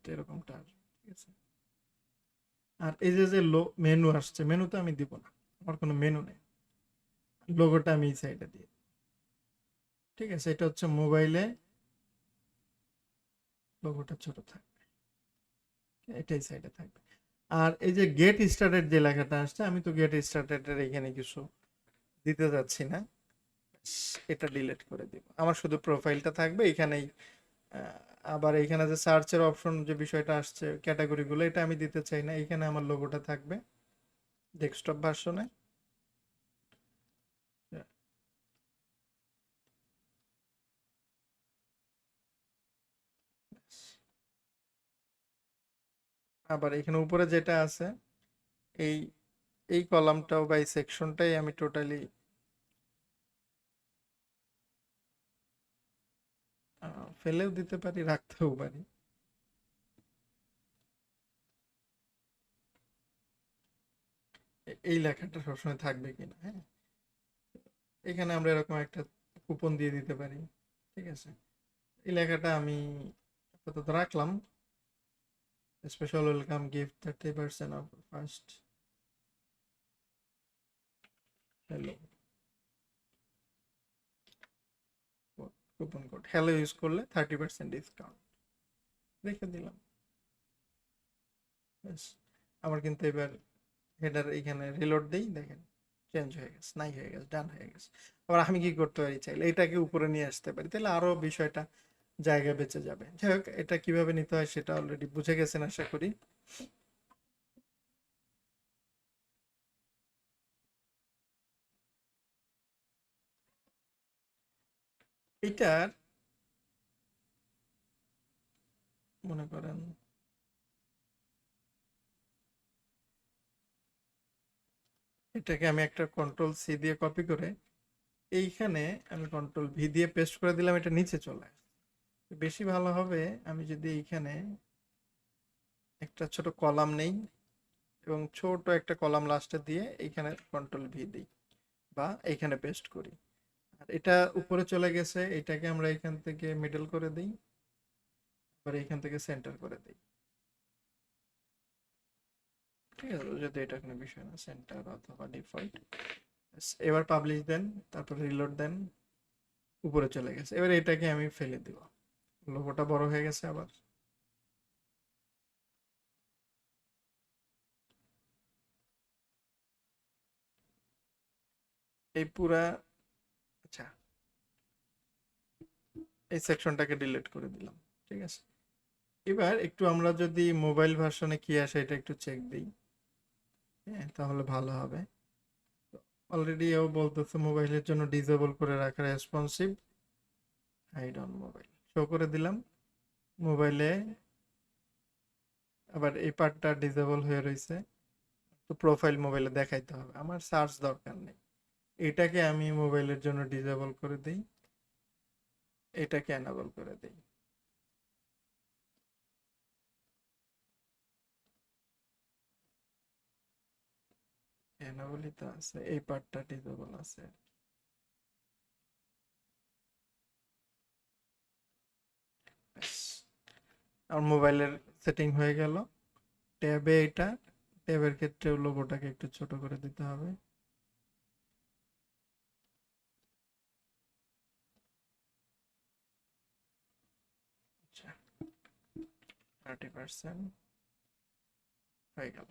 ক্ষেত্রে এরকমটা আসবে, ঠিক আছে। আর এই যে যে মেনু আসছে, মেনু তো আমি দিব না, আমার কোনো মেনু নেই, লোগোটা আমি এই সাইডে দিয়ে, ঠিক আছে। এটা হচ্ছে মোবাইলে লোগোটা ছোট থাকবে, এটাই সাইডে থাকবে। আর এই যে গেট স্টার্টেড যে লেখাটা আসছে, আমি তো গেট স্টার্টেড এখানে কিছু দিতে যাচ্ছি না, এটা ডিলিট করে দিব, আমার শুধু প্রোফাইলটা থাকবে এখানেই। আহ, আবার এখানে যে সার্চের অপশন যে বিষয়টা আসছে ক্যাটাগরিগুলো, এটা আমি দিতে চাই না, এখানে আমার লোগোটা থাকবে ডেস্কটপ ভার্সনে। আবার এখানে উপরে যেটা আছে, এই এই কলামটাও বা এই সেকশনটাই আমি টোটালি ফেলেও দিতে পারি, রাখতেও পারি। এই লেখাটা সবসময় থাকবে কিনা, হ্যাঁ। এখানে আমরা এরকম একটা কুপন দিয়ে দিতে পারি, ঠিক আছে। এই লেখাটা আমি আপাতত রাখলাম, special welcome gift 30% of first hello, coupon code hello use করলে 30% ডিসকাউন্ট, রেখে দিলাম। ব্যাস, আমার কিন্তু এবার হেডার এইখানে রিলোড দেই, দেখেন চেঞ্জ হয়ে গেছে, নাই হয়ে গেছে, ডান হয়ে গেছে। আবার আমি কি করতে পারি, চাইলে এটাকে উপরে নিয়ে আসতে পারি, তাহলে আরো বিষয়টা জায়গা বেঁচে যাবে। যাই হোক, এটা কিভাবে নিতে হয় সেটা অলরেডি বুঝে গেছেন আশা করি। এটার মনে করেন এটাকে আমি একটা কন্ট্রোল সি দিয়ে কপি করে এইখানে আমি কন্ট্রোল ভি দিয়ে পেস্ট করে দিলাম, এটা নিচে চলে আসে। বেশি ভালো হবে আমি যদি এইখানে একটা ছোট কলাম নেই এবং ছোট একটা কলাম লাস্টে দিয়ে এইখানে কন্ট্রোল ভি দিই বা এইখানে পেস্ট করি। আর এটা উপরে চলে গেছে, এটাকে আমরা এখান থেকে মিডল করে দিই, আবার এইখান থেকে সেন্টার করে দিই, ঠিক আছে। যদি এটা কোনো বিষয় না, সেন্টার অথবা ডিফল্ট। এবার পাবলিশ দেন, তারপর রিলোড দেন, উপরে চলে গেছে। এবার এটাকে আমি ফেলে দিব, লোগোটা বড় হয়ে গেছে আবার। এই পুরা, আচ্ছা, এই সেকশনটাকে ডিলিট করে দিলাম, ঠিক আছে। এবার একটু আমরা যদি মোবাইল ভার্সনে কি আসে এটা একটু চেক দিই, হ্যাঁ, তাহলে ভালো হবে। অলরেডি ও বলতেছে মোবাইলের জন্য ডিসেবল করে রাখা responsive hide on mobile, show করে দিলাম মোবাইলে। আবার এই পার্টটা ডিসেবল হয়ে রয়েছে, তো প্রোফাইল মোবাইলে দেখাইতে হবে, আমার সার্চ দরকার নেই। এটাকে আমি মোবাইলের জন্য ডিসেবল করে দিই, এটাকে এনাবল করে দিই। এনাবলই তো আছে, এই পার্টটা ডিসেবল আছে। ব্যাস, আর মোবাইলের সেটিং হয়ে গেল। ট্যাবে এটা, ট্যাবের ক্ষেত্রে লোগোটাকে একটু ছোট করে দিতে হবে। আচ্ছা, 30% হয়ে গেল।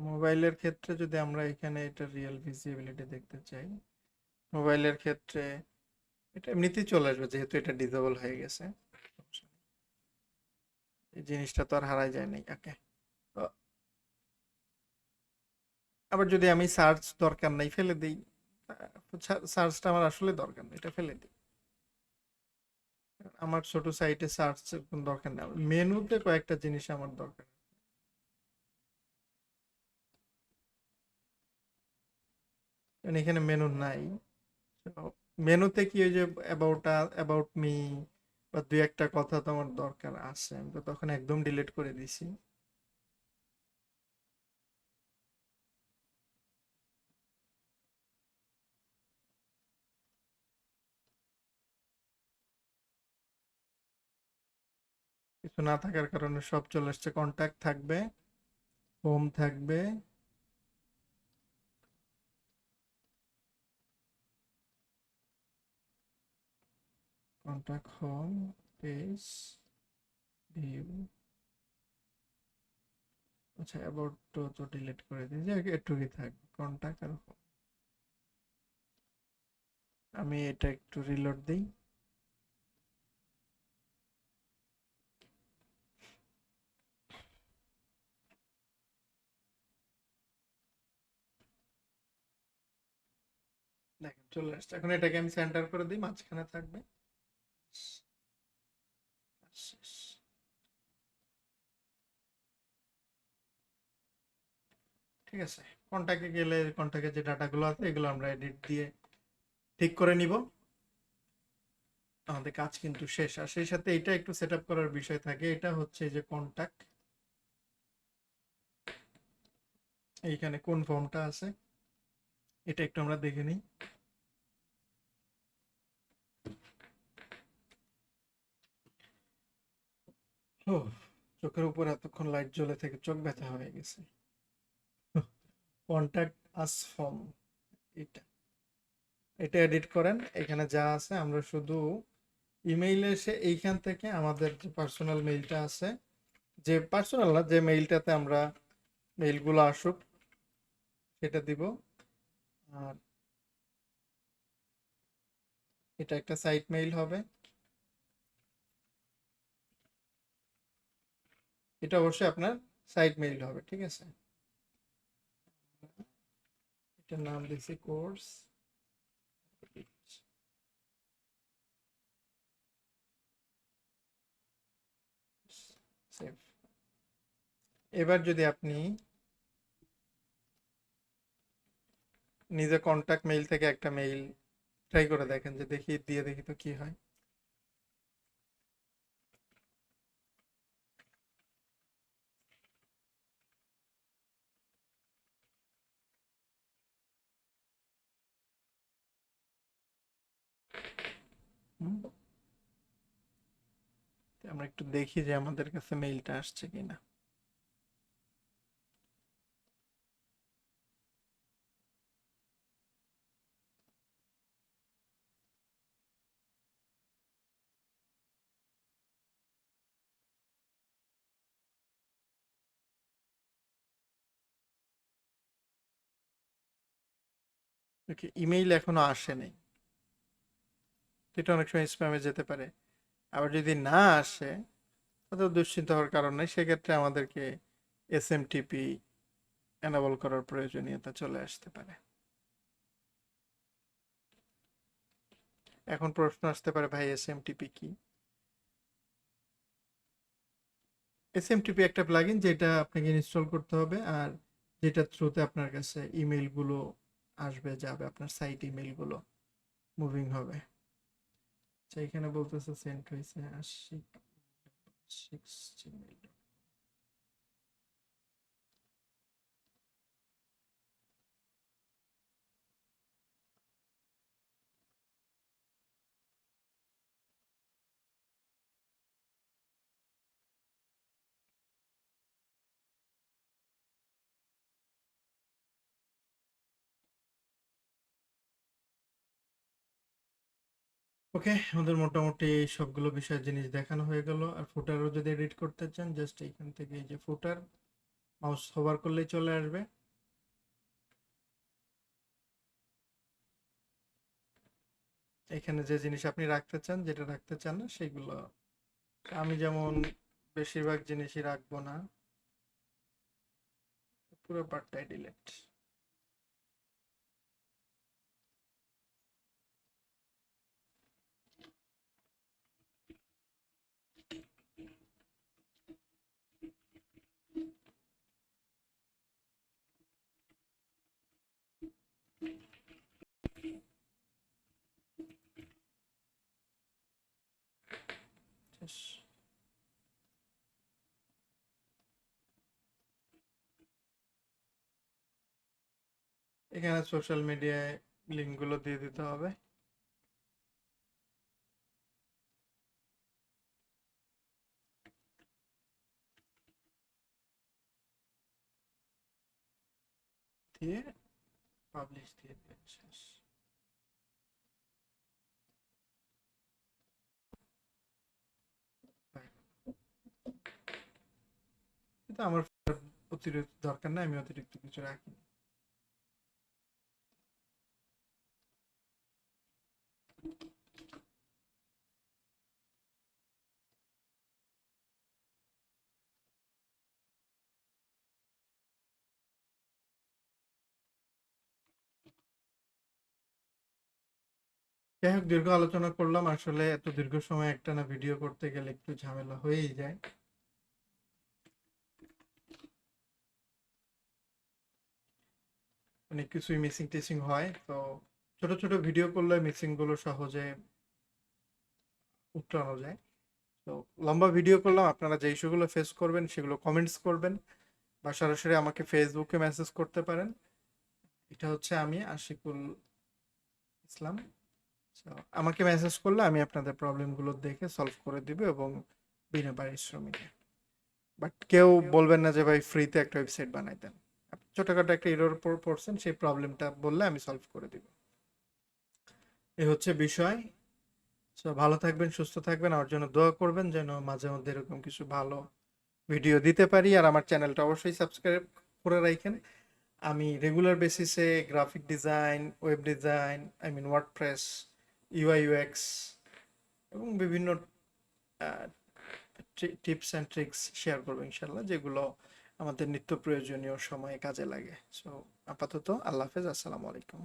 মোবাইলের ক্ষেত্রে যদি আমরা এখানে এটা রিয়েল ভিজিবিলিটি দেখতে চাই, মোবাইলের ক্ষেত্রে এটা এমনিতেই চলে আসবে যেহেতু এটা ডিসেবল হয়ে গেছে, সমস্যা নেই। এই জিনিসটা তো আর হারাই যায় নাই, ওকে। আবার যদি আমি সার্চ দরকার নাই ফেলে দিই, সার্চটা আমার আসলে দরকার নেই, এটা ফেলে দিই। আমার ছোট সাইটে সার্চ কোনো দরকার নেই, মেনুতে কয়েকটা জিনিস আমার দরকার। কারণ এখানে মেনু নাই। মেনুতে কি ওই যে অ্যাবাউট মি বা দুই একটা কথা তো আমার দরকার আছে, আমি তো তখন একদম ডিলিট করে দিছি। কিছু না থাকার কারণে সব চলে আসছে। কন্ট্যাক্ট থাকবে, হোম থাকবে, কন্ট্যাক্ট, হোম, পেজ, ভিউ। আচ্ছা, অ্যাবাউট তো ডিলিট করে দিই, যে এটুকুই থাকবে, কন্ট্যাক্ট আর home। আমি এটা একটু রিলোড দিই। দেখেন চলে আসছে। এখন এটাকে আমি সেন্টার করে দিই, মাঝখানে থাকবে। শেষ। ঠিক আছে। কন্ট্যাক্টে গেলে কন্ট্যাক্টে যে ডাটাগুলো আছে এগুলো আমরা এডিট দিয়ে ঠিক করে নিব। আমাদের কাজ কিন্তু শেষ। আর সেই সাথে এটা একটু সেট আপ করার বিষয় থাকে। এটা হচ্ছে যে কন্ট্যাক্ট, এইখানে কোন ফর্মটা আছে এটা একটু আমরা দেখে নিই। ও, চোখের উপর এতক্ষণ লাইট জ্বলে থেকে চোখ ব্যথা হয়ে গেছে। কন্ট্যাক্ট আস ফর্ম, এটা এটা এডিট করেন। এখানে যা আছে আমরা শুধু ইমেইলে এসে এইখান থেকে আমাদের যে পার্সোনাল মেইলটা আছে, যে পার্সোনাল না, যে মেইলটাতে আমরা মেইলগুলো আসুক সেটা দিব। আর এটা একটা সাইট মেইল হবে। এটা অবশ্যই আপনার সাইট মেইল হবে, ঠিক আছে। এটার নাম দিচ্ছি কোর্স, সেভ। এবার যদি আপনি নিজে কন্ট্যাক্ট মেইল থেকে একটা মেইল ট্রাই করে দেখেন, যে দেখি দিয়ে দেখি তো কি হয়। হুম, আমরা একটু দেখি যে আমাদের কাছে মেইলটা আসছে কিনা। ওকে, ইমেইল এখনো আসেনি, এটা অনেক সময় স্প্যামে যেতে পারে। আবার যদি না আসে তাতে দুশ্চিন্তা হওয়ার কারণ নেই, সেক্ষেত্রে আমাদেরকে এসএমটিপি এনাবল করার প্রয়োজনীয়তা চলে আসতে পারে। এখন প্রশ্ন আসতে পারে, ভাই এসএমটিপি কি? এসএমটিপি একটা প্লাগইন যেটা আপনাকে ইনস্টল করতে হবে, আর যেটা থ্রুতে আপনার কাছে ইমেইলগুলো আসবে, যাবে আপনার সাইট, ইমেইলগুলো মুভিং হবে। আচ্ছা, এখানে বলতেছে সেন্ড হয়েছে 80 ওকে, আমাদের মোটামুটি এই সবগুলো বিষয় জিনিস দেখানো হয়ে গেল। আর ফুটারও যদি এডিট করতে চান, জাস্ট এইখান থেকে এই যে ফুটার, মাউস হোভার করলেই চলে আসবে। এখানে যে জিনিস আপনি রাখতে চান, যেটা রাখতে চান না সেগুলো, আমি যেমন বেশিরভাগ জিনিসই রাখবো না, পুরো পার্টটাই ডিলিট। শেষ। এখানে সোশ্যাল মিডিয়ায় লিঙ্কগুলো দিয়ে দিতে হবে। দিয়ে পাবলিশ দিয়ে দিন, শেষ। কিন্তু আমার অতিরিক্ত দরকার নাই, আমি অতিরিক্ত কিছু রাখি। যাই হোক, দীর্ঘ আলোচনা করলাম। আসলে এত দীর্ঘ সময় একটা না ভিডিও করতে গেলে একটু ঝামেলা হয়েই যায়। অনেক কিছুই মিসিং টিসিং হয়, তো ছোট ছোট ভিডিও করলে মিসিং গুলো সহজে উতরানো যায়। তো লম্বা ভিডিও করলাম, আপনারা যে ইস্যুগুলো ফেস করবেন সেগুলো কমেন্টস করবেন বা সরাসরি আমাকে ফেসবুকে মেসেজ করতে পারেন। এটা হচ্ছে আমি আশিকুল ইসলাম। So, আমাকে মেসেজ করলে আমি আপনাদের প্রবলেমগুলো দেখে সলভ করে দিব, এবং বিনা পারিশ্রমিকে। বাট কেউ বলবেন না যে ভাই ফ্রিতে একটা ওয়েবসাইট বানাই দেন। আপনি ছোটখাটো একটা এরর পড়ছেন, সেই প্রবলেমটা বললে আমি সলভ করে দিব। এই হচ্ছে বিষয়। সো ভালো থাকবেন, সুস্থ থাকবেন, আমার জন্য দোয়া করবেন যেন মাঝে মধ্যে এরকম কিছু ভালো ভিডিও দিতে পারি। আর আমার চ্যানেলটা অবশ্যই সাবস্ক্রাইব করে রাখেন। আমি রেগুলার বেসিসে graphic design, web design, WordPress, UI UX এবং বিভিন্ন টিপস অ্যান্ড ট্রিক্স শেয়ার করবো ইনশাল্লাহ, যেগুলো আমাদের নিত্য প্রয়োজনীয় সময়ে কাজে লাগে। সো আপাতত আল্লাহ হাফেজ, আসসালামু আলাইকুম।